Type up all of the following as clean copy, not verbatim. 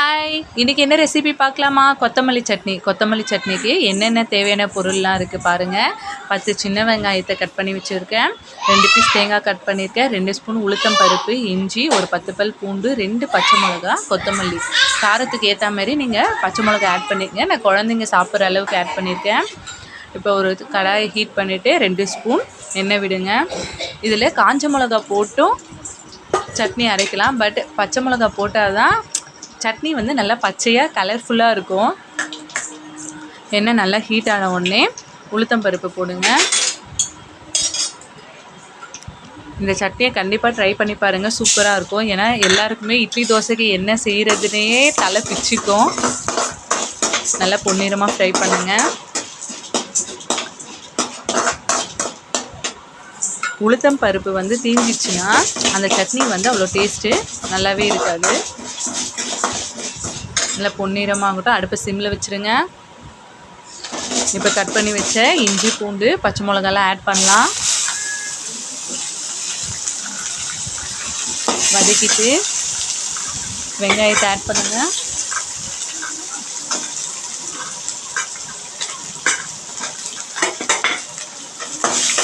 Hi, இன்றைக்கி என்ன recipe பார்க்கலாமா? கொத்தமல்லி சட்னி. கொத்தமல்லி சட்னிக்கு என்னென்ன தேவையான பொருள்லாம் இருக்குது பாருங்கள். 10 சின்ன வெங்காயத்தை கட் பண்ணி வச்சுருக்கேன், 2 பீஸ் தேங்காய் கட் பண்ணியிருக்கேன், 2 ஸ்பூன் உளுத்தம் பருப்பு, இஞ்சி, ஒரு 10 பல் பூண்டு, 2 பச்சை மிளகா, கொத்தமல்லி. காரத்துக்கு ஏற்ற மாதிரி நீங்கள் பச்சை மிளகா ஆட் பண்ணிக்கங்க. நான் குழந்தைங்க சாப்பிட்ற அளவுக்கு ஆட் பண்ணியிருக்கேன். இப்போ ஒரு கடாயை ஹீட் பண்ணிவிட்டு 2 ஸ்பூன் எண்ணெய் விடுங்க. இதில் காஞ்ச மிளகா போட்டும் சட்னி அரைக்கலாம். பட் பச்சை மிளகா போட்டால் தான் சட்னி வந்து நல்லா பச்சையாக கலர்ஃபுல்லாக இருக்கும். எண்ணெய் நல்லா ஹீட் ஆன உடனே உளுத்தம் பருப்பு போடுங்க. இந்த சட்னியை கண்டிப்பாக ட்ரை பண்ணி பாருங்கள், சூப்பராக இருக்கும். ஏன்னா எல்லாருக்குமே இட்லி தோசைக்கு என்ன செய்கிறதுனே தலை பிச்சுக்கும். நல்லா பொன்னிறமாக ஃப்ரை பண்ணுங்கள். உளுத்தம் பருப்பு வந்து தீஞ்சிச்சுன்னா அந்த சட்னி வந்து அவ்வளோ டேஸ்ட்டு நல்லாவே இருக்காது. நல்லா பொன்னிறமாகட்டும். அடுப்பை சிம்மில் வச்சுருங்க. இப்போ கட் பண்ணி வச்ச இஞ்சி, பூண்டு, பச்சை மிளகாலாம் ஆட் பண்ணலாம். வதக்கிட்டு வெங்காயத்தை ஆட் பண்ணுங்கள்.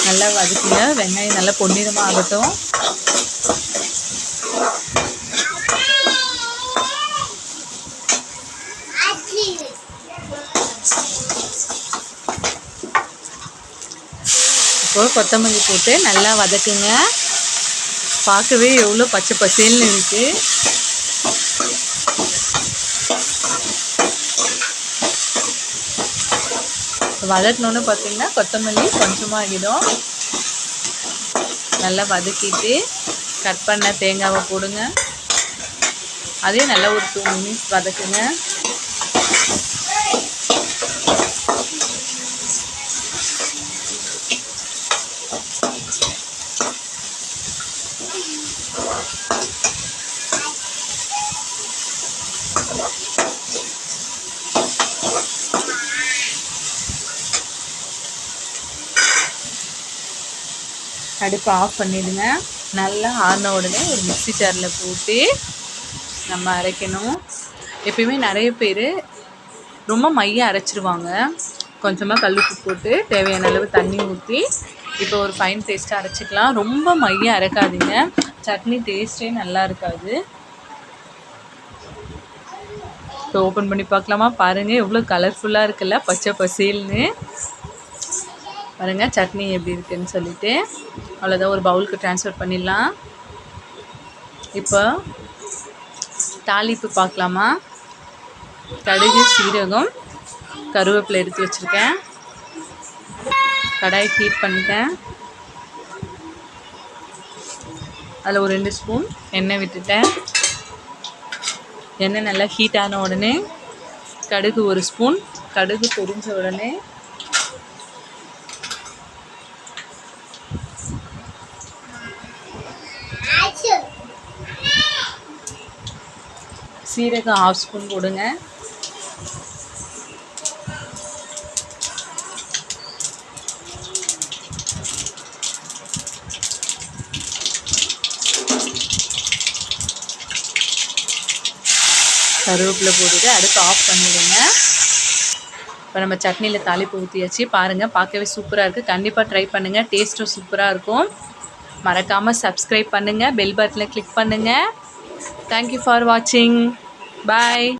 நல்லா வதக்குங்க. வெங்காயம் நல்லா பொன்னிறமாக ஆகட்டும். இப்போது கொத்தமல்லி போட்டு நல்லா வதக்குங்க. பார்க்கவே எவ்வளோ பச்சை பசேல்னு இருக்குது. வதக்கணுன்னு பார்த்தீங்கன்னா கொத்தமல்லி கொஞ்சமாக ஆகிடும். நல்லா வதக்கிட்டு கட் பண்ண தேங்காவை போடுங்க. அதே நல்லா ஒரு 2 மினிட்ஸ் வதக்குங்க. அடுப்பை ஆஃப் பண்ணிவிடுங்க. நல்லா ஆறின உடனே ஒரு மிக்ஸி ஜாரில் போட்டு நம்ம அரைக்கணும். எப்பயுமே நிறைய பேர் ரொம்ப மையாக அரைச்சிருவாங்க. கொஞ்சமாக கல்லுப்பு போட்டு தேவையான அளவு தண்ணி ஊற்றி இப்போ ஒரு ஃபைன் பேஸ்ட்டாக அரைச்சிக்கலாம். ரொம்ப மையாக அரைக்காதீங்க, சட்னி டேஸ்ட்டே நல்லா இருக்காது. இப்போ ஓப்பன் பண்ணி பார்க்கலாமா? பாருங்கள் எவ்வளோ கலர்ஃபுல்லாக இருக்குல்ல, பச்சை பசேல்னு. பாருங்கள் சட்னி எப்படி இருக்குதுன்னு சொல்லிவிட்டு. அவ்வளோதான், ஒரு பவுலுக்கு ட்ரான்ஸ்ஃபர் பண்ணிடலாம். இப்போ தாளிப்பு பார்க்கலாமா? கடுகு, சீரகம், கருவேப்பிலை எடுத்து வச்சுருக்கேன். கடாயை ஹீட் பண்ணிட்டேன். அதில் ஒரு 2 ஸ்பூன் எண்ணெய் விட்டுட்டேன். எண்ணெய் நல்லா ஹீட் ஆன உடனே கடுகு 1 ஸ்பூன். கடுகு பொரிஞ்ச உடனே சீரகம் 1/2 ஸ்பூன் போடுங்க. கருவேப்பிலை போட்டுட்டு அடுப்பு ஆஃப் பண்ணிவிடுங்க. இப்போ நம்ம சட்னியில் தாளிப்பு ஊற்றியாச்சு. பாருங்கள் பார்க்கவே சூப்பராக இருக்குது. கண்டிப்பாக ட்ரை பண்ணுங்கள், டேஸ்ட்டும் சூப்பராக இருக்கும். மறக்காமல் சப்ஸ்கிரைப் பண்ணுங்கள், பெல் பட்டனை கிளிக் பண்ணுங்கள். தேங்க்யூ ஃபார் வாட்சிங். பாய்.